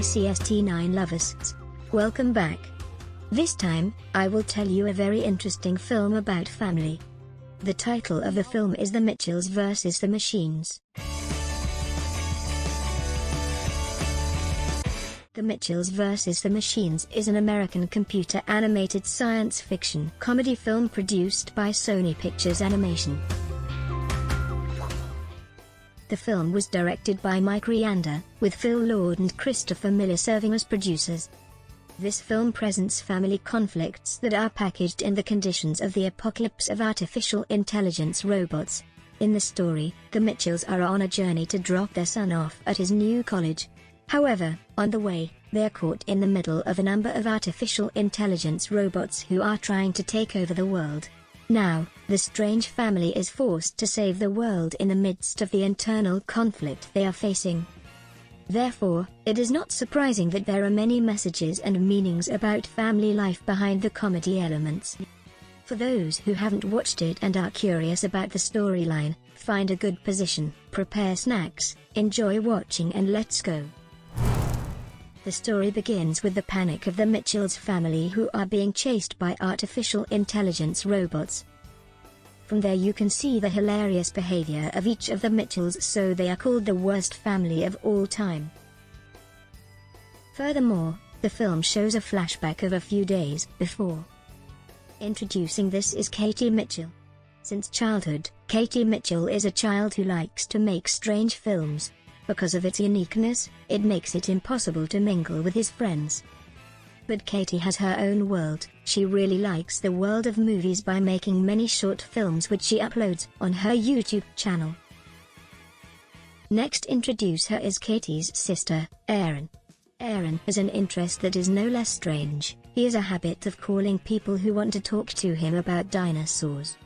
CST9 Loversss. Welcome back. This time, I will tell you a very interesting film about family. The title of the film is The Mitchells vs. the Machines. The Mitchells vs. the Machines is an American computer-animated science fiction comedy film produced by Sony Pictures Animation. The film was directed by Mike Rianda, with Phil Lord and Christopher Miller serving as producers. This film presents family conflicts that are packaged in the conditions of the apocalypse of artificial intelligence robots. In the story, the Mitchells are on a journey to drop their son off at his new college. However, on the way, they are caught in the middle of a number of artificial intelligence robots who are trying to take over the world. Now, the strange family is forced to save the world in the midst of the internal conflict they are facing. Therefore, it is not surprising that there are many messages and meanings about family life behind the comedy elements. For those who haven't watched it and are curious about the storyline, find a good position, prepare snacks, enjoy watching, and let's go. The story begins with the panic of the Mitchells family, who are being chased by artificial intelligence robots. From there you can see the hilarious behavior of each of the Mitchells, so they are called the worst family of all time. Furthermore, the film shows a flashback of a few days before. Introducing this is Katie Mitchell. Since childhood, Katie Mitchell is a child who likes to make strange films. Because of its uniqueness, it makes it impossible to mingle with his friends. But Katie has her own world. She really likes the world of movies by making many short films which she uploads on her YouTube channel. Next introduce her is Katie's sister, Aaron. Aaron has an interest that is no less strange. He has a habit of calling people who want to talk to him about dinosaurs.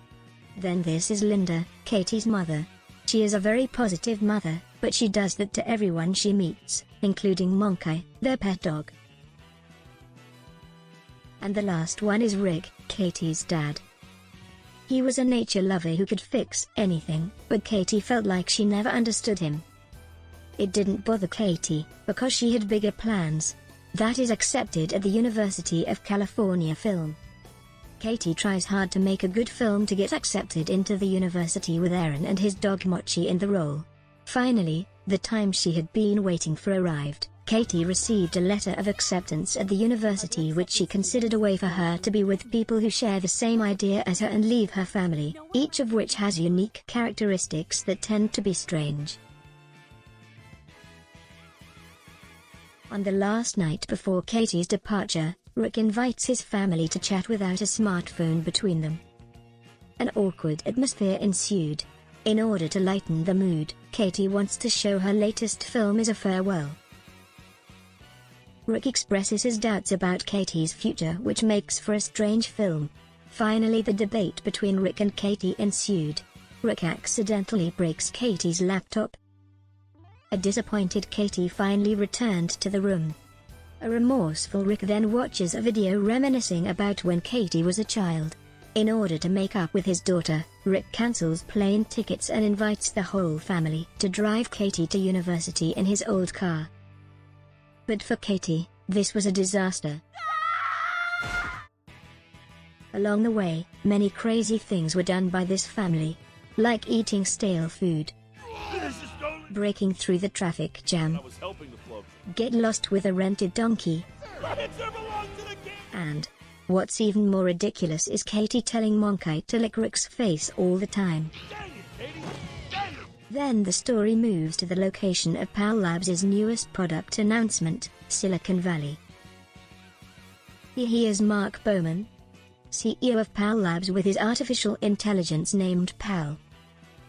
Then this is Linda, Katie's mother. She is a very positive mother, but she does that to everyone she meets, including Monkey, their pet dog. And the last one is Rick, Katie's dad. He was a nature lover who could fix anything, but Katie felt like she never understood him. It didn't bother Katie, because she had bigger plans. That is accepted at the University of California Film. Katie tries hard to make a good film to get accepted into the university with Aaron and his dog Mochi in the role. Finally, the time she had been waiting for arrived. Katie received a letter of acceptance at the university, which she considered a way for her to be with people who share the same idea as her and leave her family, each of which has unique characteristics that tend to be strange. On the last night before Katie's departure, Rick invites his family to chat without a smartphone between them. An awkward atmosphere ensued. In order to lighten the mood, Katie wants to show her latest film as a farewell. Rick expresses his doubts about Katie's future, which makes for a strange film. Finally, the debate between Rick and Katie ensued. Rick accidentally breaks Katie's laptop. A disappointed Katie finally returned to the room. A remorseful Rick then watches a video reminiscing about when Katie was a child. In order to make up with his daughter, Rick cancels plane tickets and invites the whole family to drive Katie to university in his old car. But for Katie, this was a disaster. Along the way, many crazy things were done by this family. Like eating stale food, breaking through the traffic jam, get lost with a rented donkey, and what's even more ridiculous is Katie telling Monkey to lick Rick's face all the time. Then the story moves to the location of PAL Labs' newest product announcement, Silicon Valley. Here is Mark Bowman, CEO of PAL Labs, with his artificial intelligence named PAL.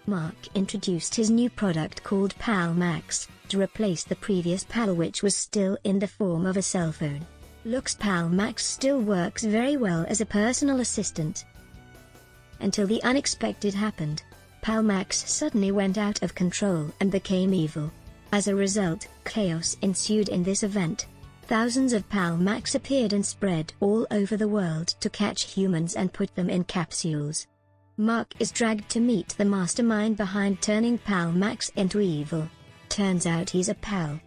Mark introduced his new product called PAL Max, to replace the previous PAL, which was still in the form of a cell phone. Looks PAL Max still works very well as a personal assistant. Until the unexpected happened. PAL Max suddenly went out of control and became evil. As a result, chaos ensued in this event. Thousands of PAL Max appeared and spread all over the world to catch humans and put them in capsules. Mark is dragged to meet the mastermind behind turning PAL Max into evil. Turns out he's a PAL.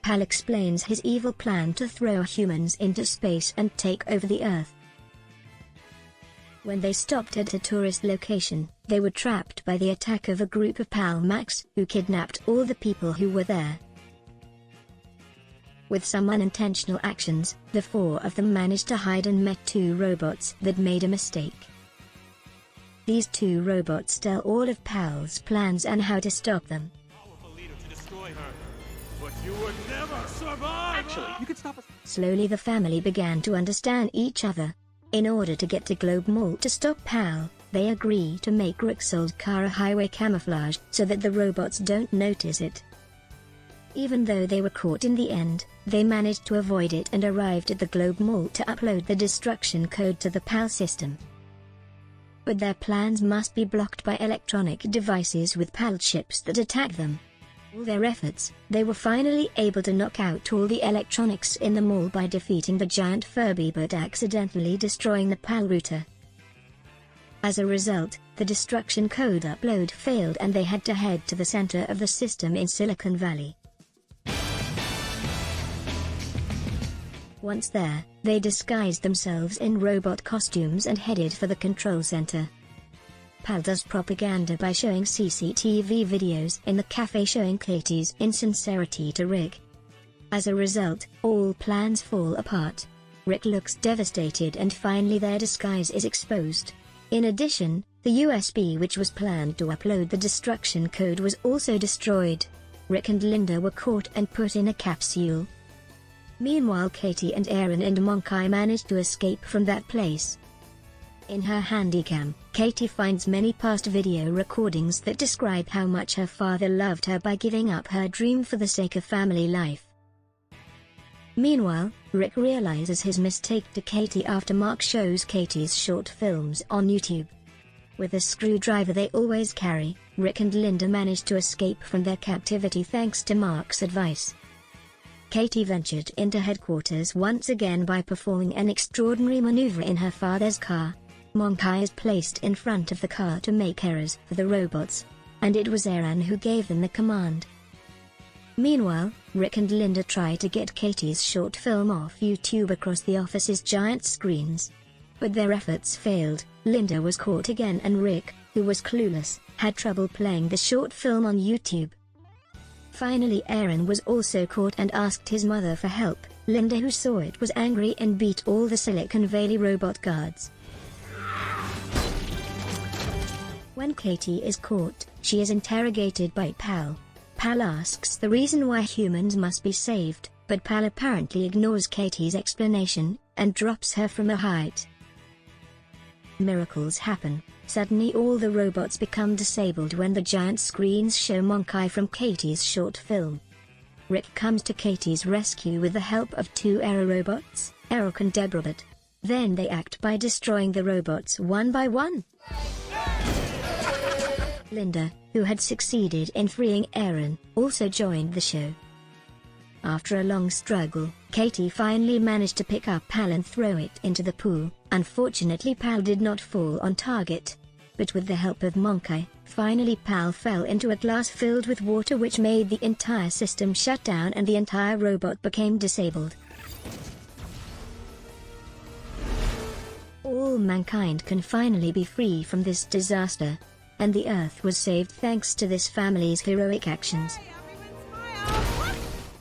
Pal explains his evil plan to throw humans into space and take over the Earth. When they stopped at a tourist location, they were trapped by the attack of a group of Pal Max, who kidnapped all the people who were there. With some unintentional actions, the four of them managed to hide and met two robots that made a mistake. These two robots tell all of Pal's plans and how to stop them. Powerful leader to destroy her, but you would never survive! Actually, you could stop us. Slowly the family began to understand each other. In order to get to Globe Mall to stop Pal, they agree to make Rick's old car a highway camouflage so that the robots don't notice it. Even though they were caught in the end, they managed to avoid it and arrived at the Globe Mall to upload the destruction code to the PAL system. But their plans must be blocked by electronic devices with PAL chips that attack them. All their efforts, they were finally able to knock out all the electronics in the mall by defeating the giant Furby but accidentally destroying the PAL router. As a result, the destruction code upload failed and they had to head to the center of the system in Silicon Valley. Once there, they disguised themselves in robot costumes and headed for the control center. Pal does propaganda by showing CCTV videos in the cafe showing Katie's insincerity to Rick. As a result, all plans fall apart. Rick looks devastated and finally their disguise is exposed. In addition, the USB which was planned to upload the destruction code was also destroyed. Rick and Linda were caught and put in a capsule. Meanwhile, Katie and Aaron and Monkey managed to escape from that place. In her handycam, Katie finds many past video recordings that describe how much her father loved her by giving up her dream for the sake of family life. Meanwhile, Rick realizes his mistake to Katie after Mark shows Katie's short films on YouTube. With a screwdriver they always carry, Rick and Linda manage to escape from their captivity thanks to Mark's advice. Katie ventured into headquarters once again by performing an extraordinary maneuver in her father's car. Monkey is placed in front of the car to make errors for the robots, and it was Aaron who gave them the command. Meanwhile, Rick and Linda try to get Katie's short film off YouTube across the office's giant screens. But their efforts failed. Linda was caught again and Rick, who was clueless, had trouble playing the short film on YouTube. Finally Aaron was also caught and asked his mother for help. Linda, who saw it, was angry and beat all the Silicon Valley robot guards. When Katie is caught, she is interrogated by Pal. Pal asks the reason why humans must be saved, but Pal apparently ignores Katie's explanation, and drops her from a height. Miracles happen. Suddenly all the robots become disabled when the giant screens show Monkey from Katie's short film. Rick comes to Katie's rescue with the help of two aero robots, Eric and Deborah. Then they act by destroying the robots one by one. Linda, who had succeeded in freeing Aaron, also joined the show. After a long struggle, Katie finally managed to pick up Pal and throw it into the pool. Unfortunately Pal did not fall on target. But with the help of Monkey, finally Pal fell into a glass filled with water which made the entire system shut down and the entire robot became disabled. All mankind can finally be free from this disaster. And the Earth was saved thanks to this family's heroic actions.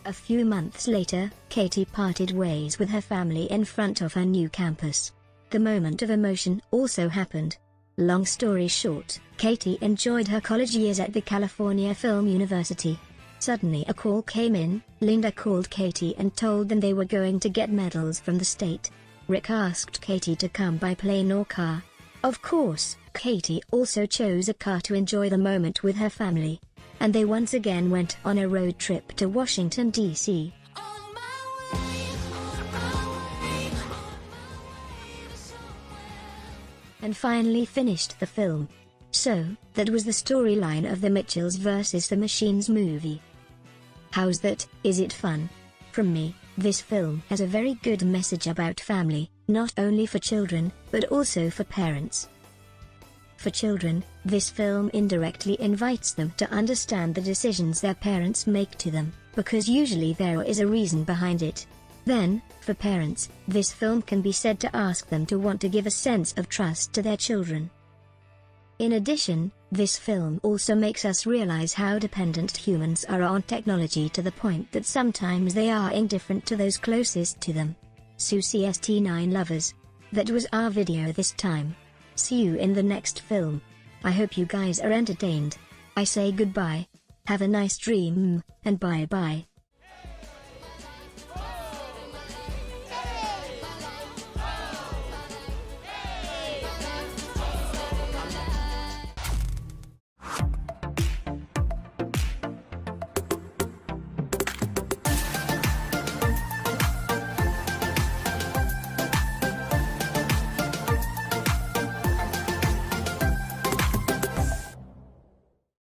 A few months later, Katie parted ways with her family in front of her new campus. The moment of emotion also happened. Long story short, Katie enjoyed her college years at the California Film University. Suddenly a call came in. Linda called Katie and told them they were going to get medals from the state. Rick asked Katie to come by plane or car. Of course, Katie also chose a car to enjoy the moment with her family. And they once again went on a road trip to Washington, D.C. And finally finished the film. So, that was the storyline of the Mitchells vs. the Machines movie. How's that? Is it fun? From me, this film has a very good message about family, not only for children, but also for parents. For children, this film indirectly invites them to understand the decisions their parents make to them, because usually there is a reason behind it. Then, for parents, this film can be said to ask them to want to give a sense of trust to their children. In addition, this film also makes us realize how dependent humans are on technology to the point that sometimes they are indifferent to those closest to them. So CST9 Loversss. That was our video this time. See you in the next film. I hope you guys are entertained. I say goodbye. Have a nice dream, and bye bye.